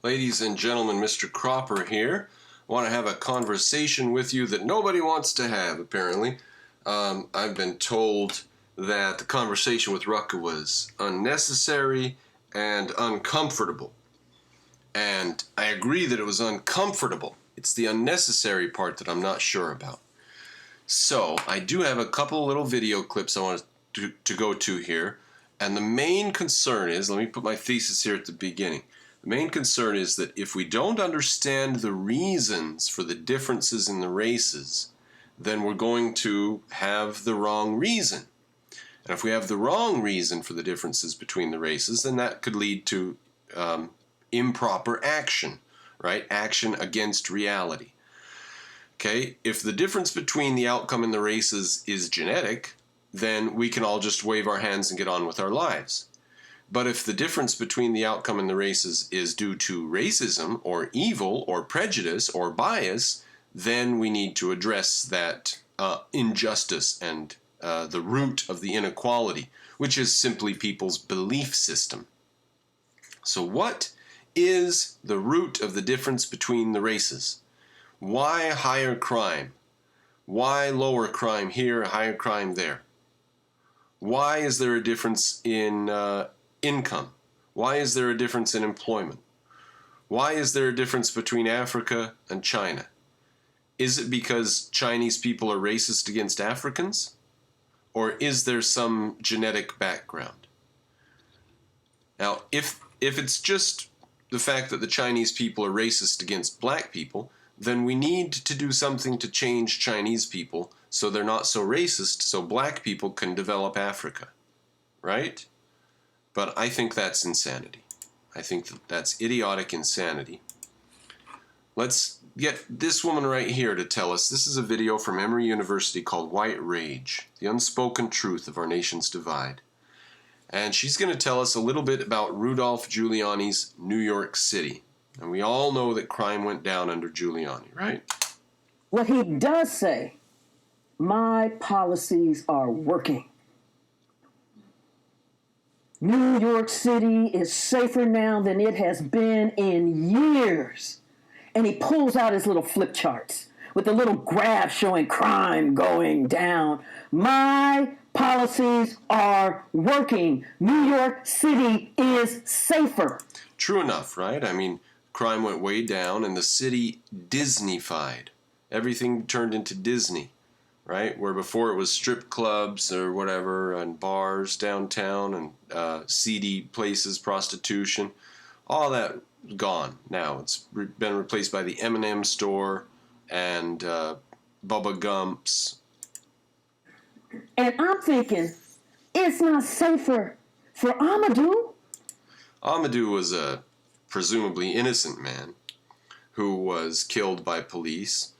Ladies and gentlemen, Mr. Cropper here. I want to have a conversation with you that nobody wants to have, apparently. I've been told that the conversation with Rucka was unnecessary and uncomfortable. And I agree that it was uncomfortable. It's the unnecessary part that I'm not sure about. So, I do have a couple little video clips I want to go to here. And the main concern is, let me put my thesis here at the beginning. The main concern is that if we don't understand the reasons for the differences in the races, then we're going to have the wrong reason. And if we have the wrong reason for the differences between the races, then that could lead to improper action, right? Action against reality. Okay, if the difference between the outcome in the races is genetic, then we can all just wave our hands and get on with our lives. But if the difference between the outcome in the races is due to racism or evil or prejudice or bias, then we need to address that injustice and the root of the inequality, which is simply people's belief system. So what is the root of the difference between the races? Why higher crime? Why lower crime here, higher crime there? Why is there a difference in income? Why is there a difference in employment? Why is there a difference between Africa and China? Is it because Chinese people are racist against Africans? Or is there some genetic background? Now, if it's just the fact that the Chinese people are racist against black people, then we need to do something to change Chinese people so they're not so racist, so black people can develop Africa, right? But I think that's insanity. I think that's idiotic insanity. Let's get this woman right here to tell us. This is a video from Emory University called White Rage, the unspoken truth of our nation's divide. And she's going to tell us a little bit about Rudolph Giuliani's New York City. And we all know that crime went down under Giuliani, right? What he does say, my policies are working. New York City is safer now than it has been in years. And he pulls out his little flip charts with the little graph showing crime going down. My policies are working. New York City is safer. True enough, right? I mean, crime went way down and the city Disneyfied. Everything turned into Disney, right? Where before it was strip clubs or whatever and bars downtown and seedy places, prostitution, all that gone now. It's been replaced by the M&M store and Bubba Gump's. And I'm thinking, it's not safer for Amadou. Amadou was a presumably innocent man who was killed by police.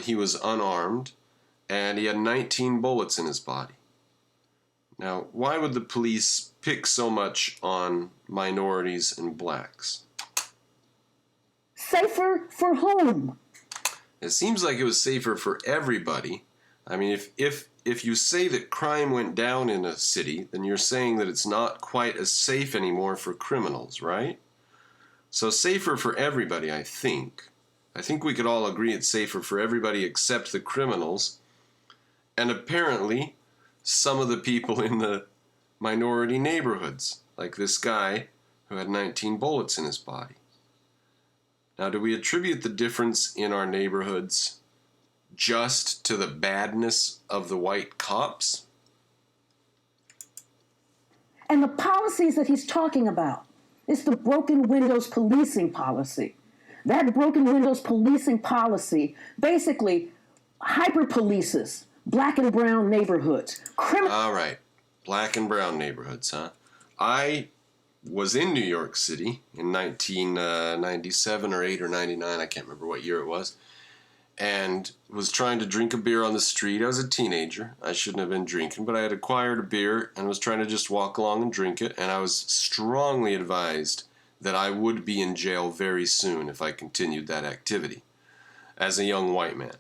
He was unarmed, and he had 19 bullets in his body. Now, why would the police pick so much on minorities and blacks? Safer for whom? It seems like it was safer for everybody. I mean, if you say that crime went down in a city, then you're saying that it's not quite as safe anymore for criminals, right? So safer for everybody, I think. I think we could all agree it's safer for everybody except the criminals. And apparently, some of the people in the minority neighborhoods, like this guy who had 19 bullets in his body. Now, do we attribute the difference in our neighborhoods just to the badness of the white cops? And the policies that he's talking about, it's the broken windows policing policy. That broken windows policing policy basically hyper-polices black and brown neighborhoods. All right, black and brown neighborhoods, huh? I was in New York City in 1997 or 8 or 99, I can't remember what year it was, and was trying to drink a beer on the street. I was a teenager. I shouldn't have been drinking, but I had acquired a beer and was trying to just walk along and drink it, and I was strongly advised that I would be in jail very soon if I continued that activity as a young white man.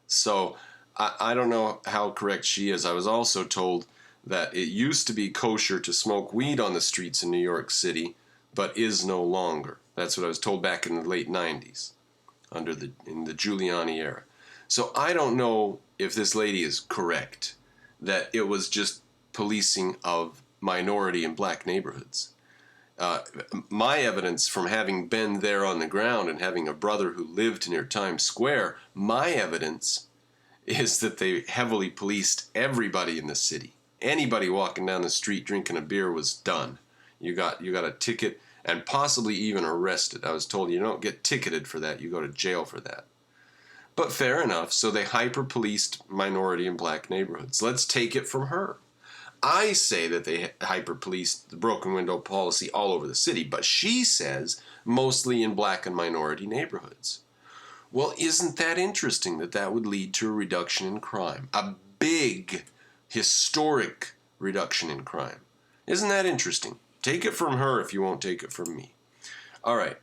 So I don't know how correct she is. I was also told that it used to be kosher to smoke weed on the streets in New York City, but is no longer. That's what I was told back in the late 90s in the Giuliani era. So I don't know if this lady is correct that it was just policing of minority and black neighborhoods. My evidence from having been there on the ground and having a brother who lived near Times Square, my evidence is that they heavily policed everybody in the city. Anybody walking down the street drinking a beer was done. You got a ticket and possibly even arrested. I was told you don't get ticketed for that, you go to jail for that. But fair enough, so they hyper-policed minority and black neighborhoods. Let's take it from her. I say that they hyper-policed the broken window policy all over the city, but she says mostly in black and minority neighborhoods. Well, isn't that interesting that that would lead to a reduction in crime? A big, historic reduction in crime. Isn't that interesting? Take it from her if you won't take it from me. All right.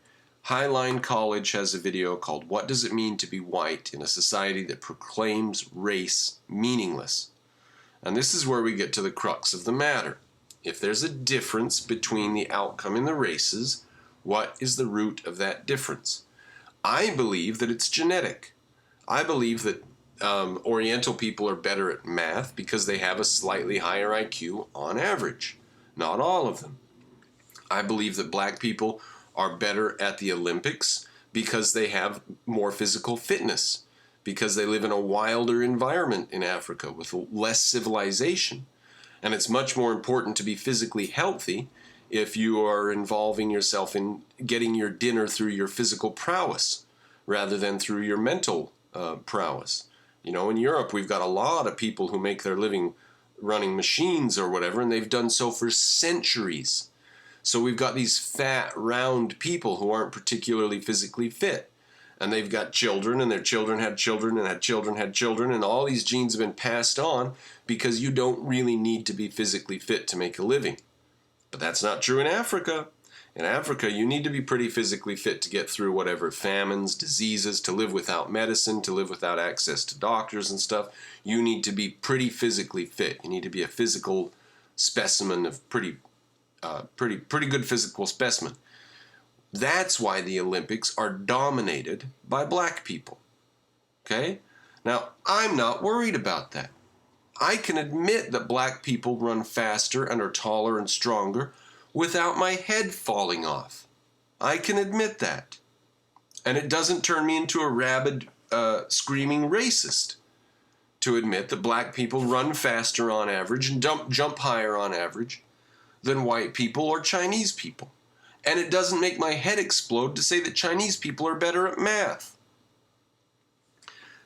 Highline College has a video called What Does It Mean to Be White in a Society That Proclaims Race Meaningless? And this is where we get to the crux of the matter. If there's a difference between the outcome in the races, what is the root of that difference? I believe that it's genetic. I believe that Oriental people are better at math because they have a slightly higher IQ on average. Not all of them. I believe that black people are better at the Olympics because they have more physical fitness, because they live in a wilder environment in Africa with less civilization. And it's much more important to be physically healthy if you are involving yourself in getting your dinner through your physical prowess rather than through your mental prowess. You know, in Europe, we've got a lot of people who make their living running machines or whatever, and they've done so for centuries. So we've got these fat, round people who aren't particularly physically fit. And they've got children, and their children had children, and had children had children, and all these genes have been passed on because you don't really need to be physically fit to make a living. But that's not true in Africa. In Africa, you need to be pretty physically fit to get through whatever famines, diseases, to live without medicine, to live without access to doctors and stuff. You need to be pretty physically fit. You need to be a physical specimen of pretty good physical specimen. That's why the Olympics are dominated by black people. Okay? Now, I'm not worried about that. I can admit that black people run faster and are taller and stronger without my head falling off. I can admit that. And it doesn't turn me into a rabid, screaming racist to admit that black people run faster on average and jump higher on average than white people or Chinese people. And it doesn't make my head explode to say that Chinese people are better at math.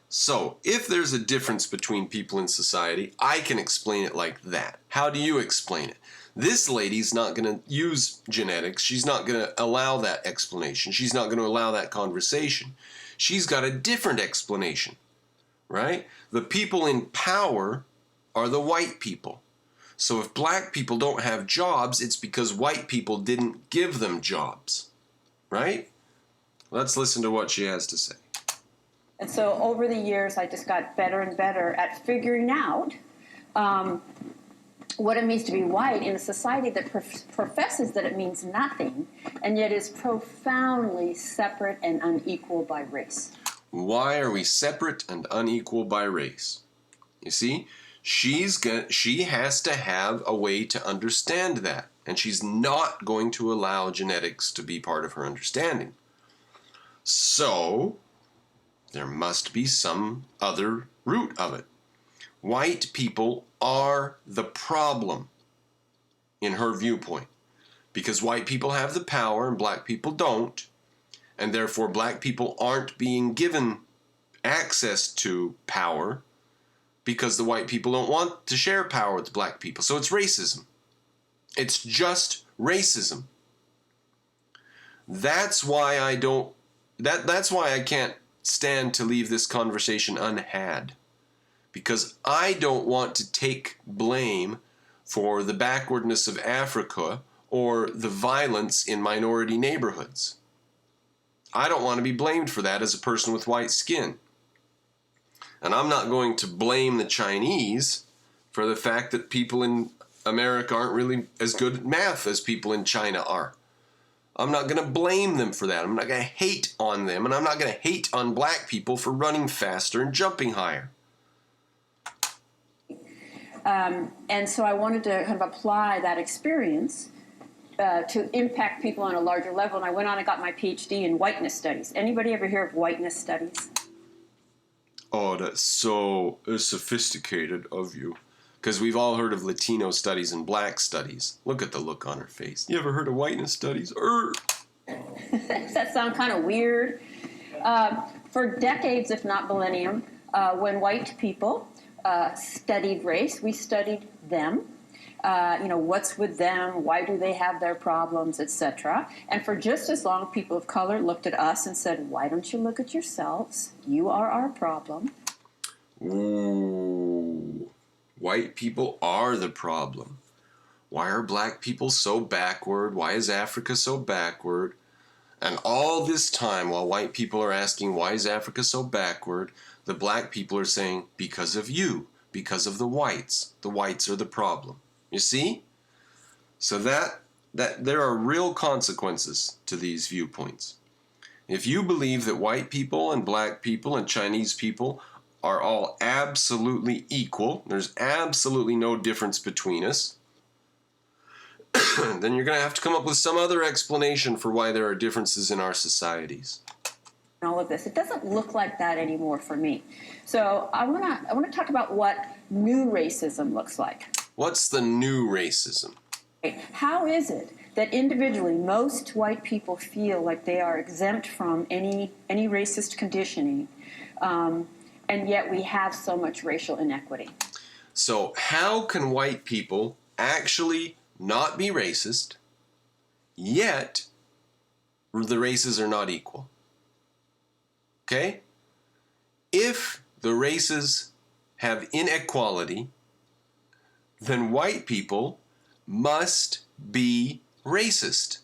So, if there's a difference between people in society, I can explain it like that. How do you explain it? This lady's not going to use genetics. She's not going to allow that explanation. She's not going to allow that conversation. She's got a different explanation, right? The people in power are the white people. So if black people don't have jobs, it's because white people didn't give them jobs, right? Let's listen to what she has to say. And so over the years, I just got better and better at figuring out what it means to be white in a society that professes that it means nothing, and yet is profoundly separate and unequal by race. Why are we separate and unequal by race? You see? She has to have a way to understand that, and she's not going to allow genetics to be part of her understanding. So, there must be some other root of it. White people are the problem in her viewpoint, because white people have the power and black people don't, and therefore black people aren't being given access to power because the white people don't want to share power with the black people. So it's racism. It's just racism. That's why that's why I can't stand to leave this conversation unhad. Because I don't want to take blame for the backwardness of Africa or the violence in minority neighborhoods. I don't want to be blamed for that as a person with white skin. And I'm not going to blame the Chinese for the fact that people in America aren't really as good at math as people in China are. I'm not going to blame them for that. I'm not going to hate on them, and I'm not going to hate on black people for running faster and jumping higher. And so I wanted to kind of apply that experience to impact people on a larger level. And I went on and got my PhD in whiteness studies. Anybody ever hear of whiteness studies? Oh, that's so sophisticated of you. Because we've all heard of Latino studies and black studies. Look at the look on her face. You ever heard of whiteness studies? Does that sound kind of weird? For decades, if not millennium, when white people studied race, we studied them. What's with them? Why do they have their problems, etc. And for just as long, people of color looked at us and said, why don't you look at yourselves? You are our problem. Ooh. White people are the problem. Why are black people so backward? Why is Africa so backward? And all this time, while white people are asking, why is Africa so backward? The black people are saying, because of you, because of the whites. The whites are the problem. You see? So that there are real consequences to these viewpoints. If you believe that white people and black people and Chinese people are all absolutely equal, there's absolutely no difference between us, then you're going to have to come up with some other explanation for why there are differences in our societies. All of this, it doesn't look like that anymore for me. So I want to talk about what new racism looks like. What's the new racism? How is it that individually most white people feel like they are exempt from any racist conditioning, and yet we have so much racial inequity? So how can white people actually not be racist, yet the races are not equal? Okay? If the races have inequality, then white people must be racist.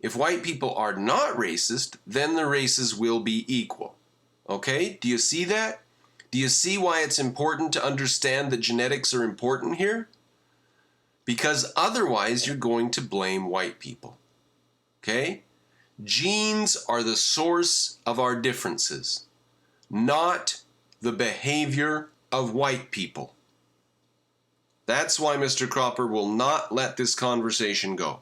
If white people are not racist, then the races will be equal. Okay? Do you see that? Do you see why it's important to understand that genetics are important here? Because otherwise you're going to blame white people. Okay? Genes are the source of our differences, not the behavior of white people. That's why Mr. Cropper will not let this conversation go.